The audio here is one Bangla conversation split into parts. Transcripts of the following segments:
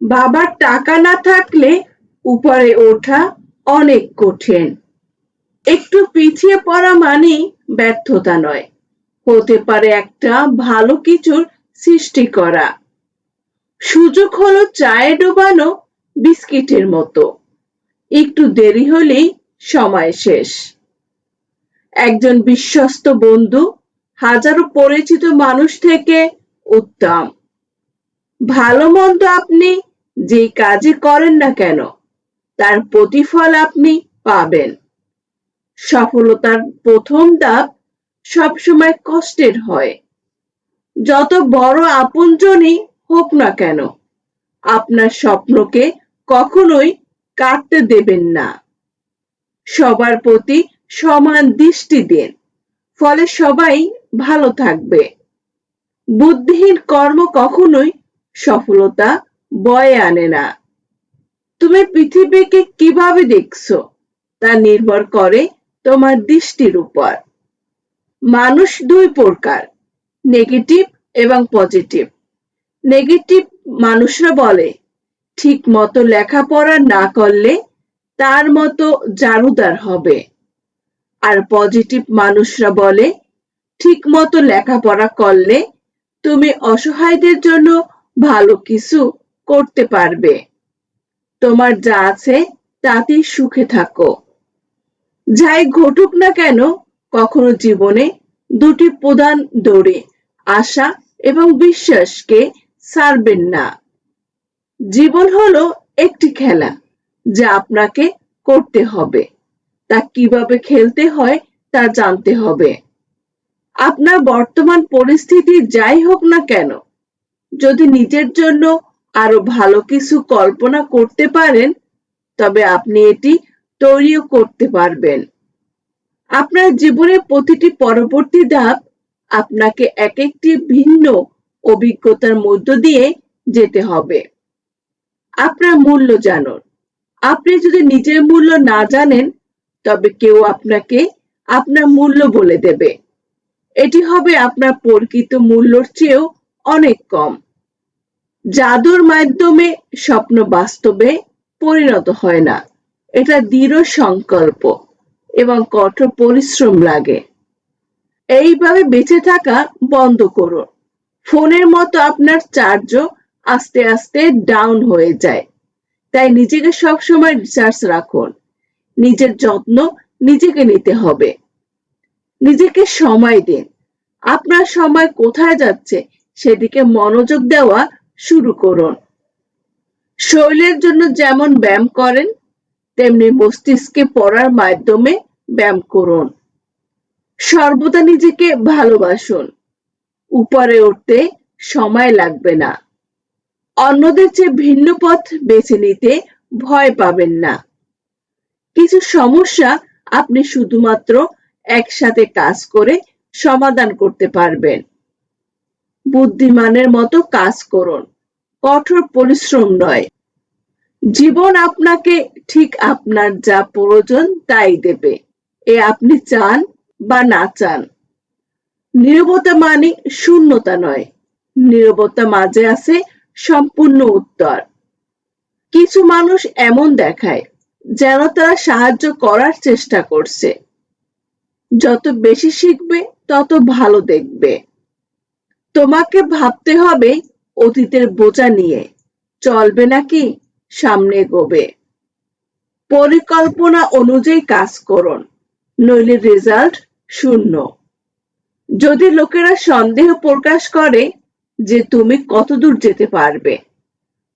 বাবার টাকা না থাকলে উপরে ওঠা অনেক কঠিন। একটু পিছিয়ে পড়া মানেই ব্যর্থতা নয়, হতে পারে একটা ভালো কিছুর সৃষ্টি করা। সুযোগ হলো চায়ে ডোবানো বিস্কিটের মতো, একটু দেরি হলেই সময় শেষ। একজন বিশ্বস্ত বন্ধু হাজারো পরিচিত মানুষ থেকে উত্তম। ভালো মন্দ আপনি যে কাজই করেন না কেন, তার প্রতিফল আপনি পাবেন। সফলতার প্রথম ধাপ সবসময় কষ্টের হয়। যত বড় আপনজনই হোক না কেন, আপনার স্বপ্নকে কখনোই কাটতে দেবেন না। সবার প্রতি সমান দৃষ্টি দিন, ফলে সবাই ভালো থাকবে। বুদ্ধিহীন কর্ম কখনোই সফলতা বয়ে আনে না। তুমি পৃথিবীকে কিভাবে দেখছো তা নির্ভর করে তোমার দৃষ্টির উপর। মানুষ দুই প্রকার, নেগেটিভ এবং পজিটিভ। নেগেটিভ মানুষরা বলে ঠিক মতো লেখাপড়া না করলে তার মতো জারুদার হবে, আর পজিটিভ মানুষরা বলে ঠিক মতো লেখাপড়া করলে তুমি অসহায়দের জন্য ভালো কিছু করতে পারবে। তোমার যা আছে তাতেই সুখে থাকো। যাই ঘটুক না কেন, কখনো জীবনে দুটি প্রধান দড়ি, আশা এবং বিশ্বাসকে ছাড়বেন না। জীবন হলো একটি খেলা, যা আপনাকে করতে হবে। তা কিভাবে খেলতে হয় তা জানতে হবে। আপনার বর্তমান পরিস্থিতি যাই হোক না কেন, যদি নিজের জন্য আরো ভালো কিছু কল্পনা করতে পারেন, তবে আপনি এটি তৈরিও করতে পারবেন। আপনার জীবনের প্রতিটি পরবর্তী ধাপ আপনাকে এক একটি ভিন্ন অভিজ্ঞতার মধ্য দিয়ে যেতে হবে। আপনার মূল্য জানুন। আপনি যদি নিজের মূল্য না জানেন, তবে কেউ আপনাকে আপনার মূল্য বলে দেবে। এটি হবে আপনার প্রকৃত মূল্যর চেয়েও অনেক কম। জাদুর মাধ্যমে স্বপ্ন বাস্তবে পরিণত হয় না, এটা দৃঢ় সংকল্প এবং কঠোর পরিশ্রম লাগে। এইভাবে বেঁচে থাকা বন্ধ করুন। ফোনের মতো আপনার চার্জও আস্তে আস্তে ডাউন হয়ে যায়। তাই নিজেকে সবসময় রিচার্জ রাখুন। নিজের যত্ন নিজেকে নিতে হবে। নিজেকে সময় দিন। আপনার সময় কোথায় যাচ্ছে সেদিকে মনোযোগ দেওয়া শুরু করুন। শরীরের জন্য যেমন ব্যায়াম করেন, তেমনি মস্তিষ্কে পড়ার মাধ্যমে ব্যায়াম করুন। সর্বদা নিজেকে ভালোবাসুন। উপরে উঠতে সময় লাগবে না। অন্যদের চেয়ে ভিন্ন পথ বেছে নিতে ভয় পাবেন না। কিছু সমস্যা আপনি শুধুমাত্র একসাথে কাজ করে সমাধান করতে পারবেন। বুদ্ধিমানের মতো কাজ করুন, কঠোর পরিশ্রম নয়। জীবন আপনাকে ঠিক আপনার যা প্রয়োজন তাই দেবে, এ আপনি চান বা না চান। নীরবতা মানে শূন্যতা নয়, নীরবতা মাঝে আছে সম্পূর্ণ উত্তর। কিছু মানুষ এমন দেখায় যেন তারা সাহায্য করার চেষ্টা করছে। যত বেশি শিখবে তত ভালো দেখবে। তোমাকে ভাবতে হবে অতীতের বোঝা নিয়ে চলবে নাকি সামনে এগোবে। পরিকল্পনা অনুযায়ী কাজ করুন, নইলে রেজাল্ট শূন্য। যদি লোকেরা সন্দেহ প্রকাশ করে যে তুমি কতদূর যেতে পারবে,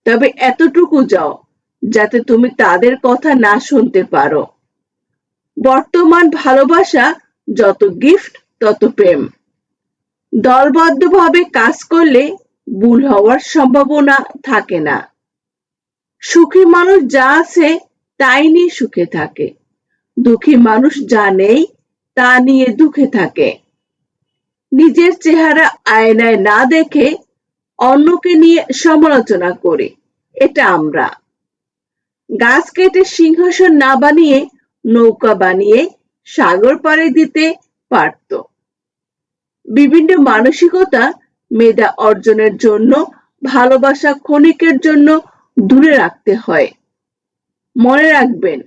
তবে এতটুকু যাও যাতে তুমি তাদের কথা না শুনতে পারো। বর্তমান ভালোবাসা যত গিফট তত প্রেম। দলবদ্ধভাবে কাজ করলে ভুল হওয়ার সম্ভাবনা থাকে না। সুখী মানুষ যা আছে তাই নিয়ে সুখে থাকে, দুঃখী মানুষ যা নেই তা নিয়ে দুঃখে থাকে। নিজের চেহারা আয়নায় না দেখে অন্যকে নিয়ে সমালোচনা করে, এটা আমরা। গাছ কেটে সিংহাসন না বানিয়ে নৌকা বানিয়ে সাগর পাড়ে দিতে পারত। বিভিন্ন মানসিকতা মেধা অর্জনের জন্য, ভালোবাসা ক্ষণিকের জন্য দূরে রাখতে হয়। মনে রাখবেন,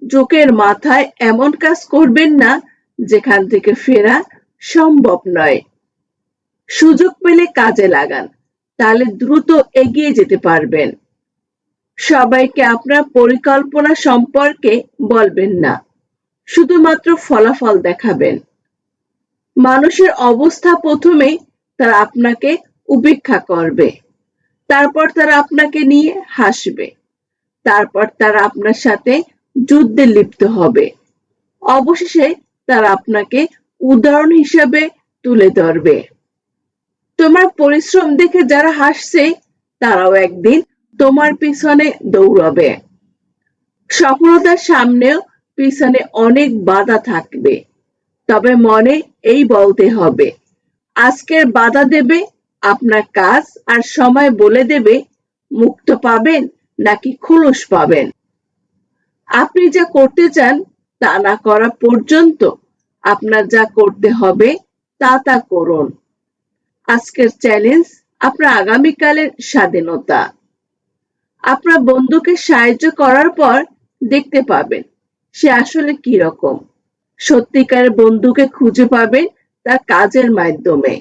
জোকের মাথায় এমন কাজ করবেন না যেখান থেকে ফেরা সম্ভব নয়। সুযোগ পেলে কাজে লাগান, তাহলে দ্রুত এগিয়ে যেতে পারবেন। সবাইকে আপনার পরিকল্পনা সম্পর্কে বলবেন না, শুধুমাত্র ফলাফল দেখাবেন। মানুষের অবস্থা প্রথমে তারা আপনাকে উপেক্ষা করবে, তারপর তারা আপনাকে নিয়ে হাসবে, তারপর তারা আপনার সাথে যুদ্ধে লিপ্ত হবে, অবশেষে তারা আপনাকে উদাহরণ হিসেবে তুলে ধরবে। তোমার পরিশ্রম দেখে যারা হাসছে তারাও একদিন তোমার পিছনে দৌড়াবে। সফলতার সামনেও পিছনে অনেক বাধা থাকবে, তবে মনে এই বলতে হবে, আজকের বাধা দেবে আপনার কাজ, আর সময় বলে দেবে মুক্ত পাবেন নাকি খোলস পাবেন। আপনি যা করতে চান তা না করা পর্যন্ত আপনার যা করতে হবে তা করুন। আজকের চ্যালেঞ্জ আপনার আগামীকালের স্বাধীনতা। আপনার বন্ধুকে সাহায্য করার পর দেখতে পাবেন সে আসলে কি রকম। সত্যিকারের বন্ধুকে খুঁজে পাবেন তার কাজের মাধ্যমে।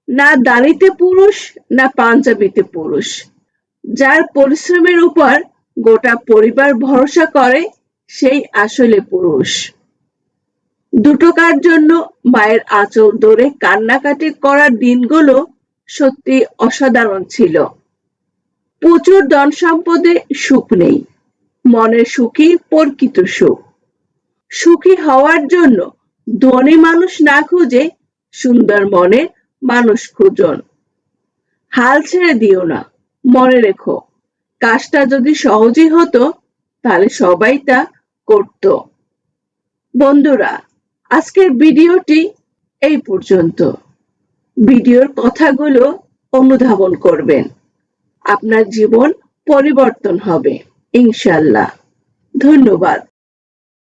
না দাড়িতে পুরুষ, না পাঞ্জাবিতে পুরুষ। যার পরিশ্রমের উপর গোটা পরিবার ভরসা করে সেই আসলে পুরুষ। 2 টাকার জন্য মায়ের আঁচল ধরে কান্নাকাটি করার দিনগুলো সত্যি অসাধারণ ছিল। প্রচুর ধন সম্পদে সুখ নেই, মনের সুখই প্রকৃত সুখ। সুখী হওয়ার জন্য ধনী মানুষ না খুঁজে সুন্দর মনের মানুষ খুঁজুন। হাল ছেড়ে দিও না, মনে রেখো, কাজটা যদি সহজই হতো তাহলে সবাই তা করত। বন্ধুরা, আজকের ভিডিওটি এই পর্যন্ত। ভিডিওর কথাগুলো অনুধাবন করবেন, আপনার জীবন পরিবর্তন হবে ইনশাআল্লাহ। ধন্যবাদ।